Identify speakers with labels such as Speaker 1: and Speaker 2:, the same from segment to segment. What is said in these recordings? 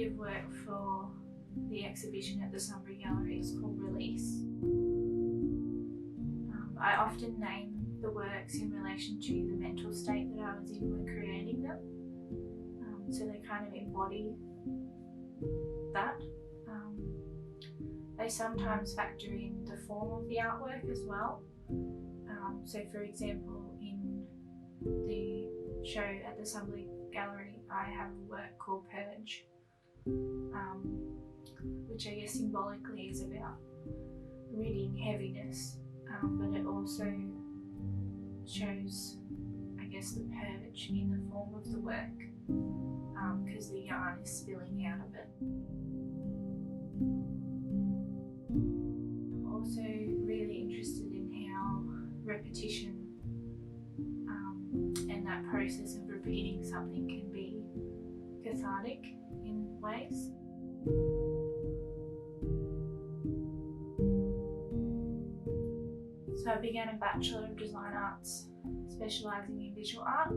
Speaker 1: of work for the exhibition at the Sunbury Gallery is called Release. I often name the works in relation to the mental state that I was in when creating them. So they kind of embody that. They sometimes factor in the form of the artwork as well. So for example, in the show at the Sunbury Gallery, I have a work called Purge, which I guess symbolically is about ridding heaviness, but it also shows, I guess, the purge in the form of the work, because the yarn is spilling out of it. I'm also really interested in how repetition and that process of repeating something can be cathartic in ways. So I began a Bachelor of Design Arts, specialising in visual art.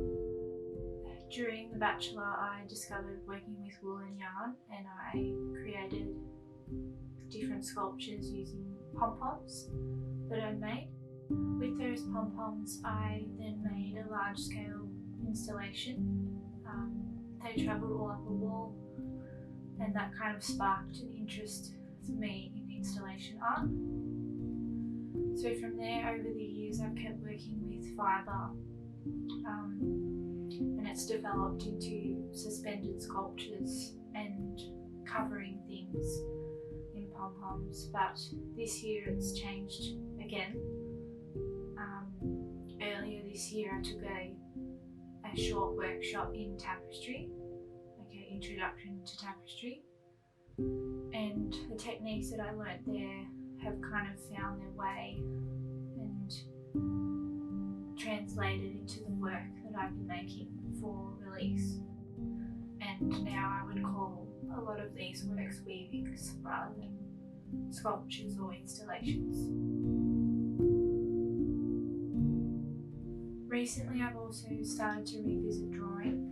Speaker 1: During the Bachelor, I discovered working with wool and yarn, and I created different sculptures using pom-poms that I made. With those pom-poms, I then made a large-scale installation. They travelled all up a wall, and that kind of sparked an interest for me in installation art. So from there, over the years, I've kept working with fibre, and it's developed into suspended sculptures and covering things in pom-poms. But this year it's changed again. Earlier this year I took a short workshop in tapestry, like an introduction to tapestry, and the techniques that I learnt there have kind of found their way and translated into the work that I've been making for Release. And now I would call a lot of these works weavings rather than sculptures or installations. Recently I've also started to revisit drawing.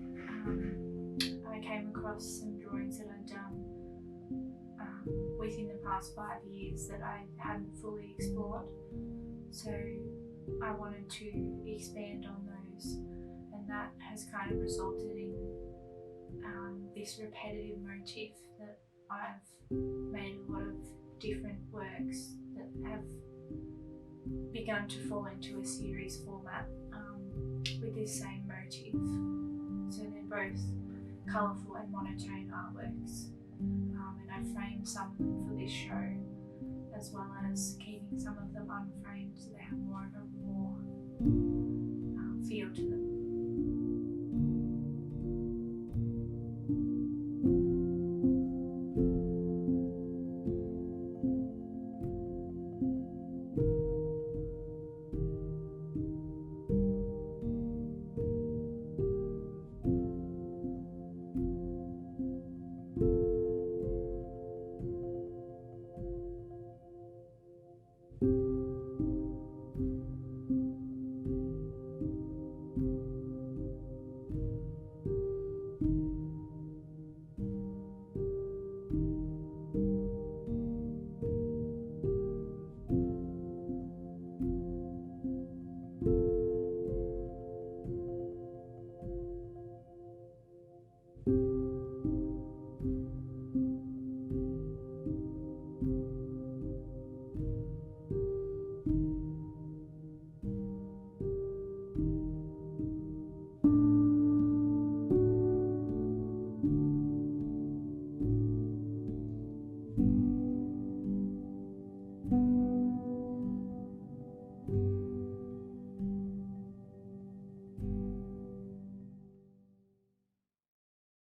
Speaker 1: I came across some drawings that I'd done within the past 5 years that I hadn't fully explored. So I wanted to expand on those, and that has kind of resulted in this repetitive motif that I've made a lot of different works that have begun to fall into a series format with this same motif. So they're both colourful and monotone artworks, and I framed some of them for this show, as well as keeping some of them unframed so they have more of a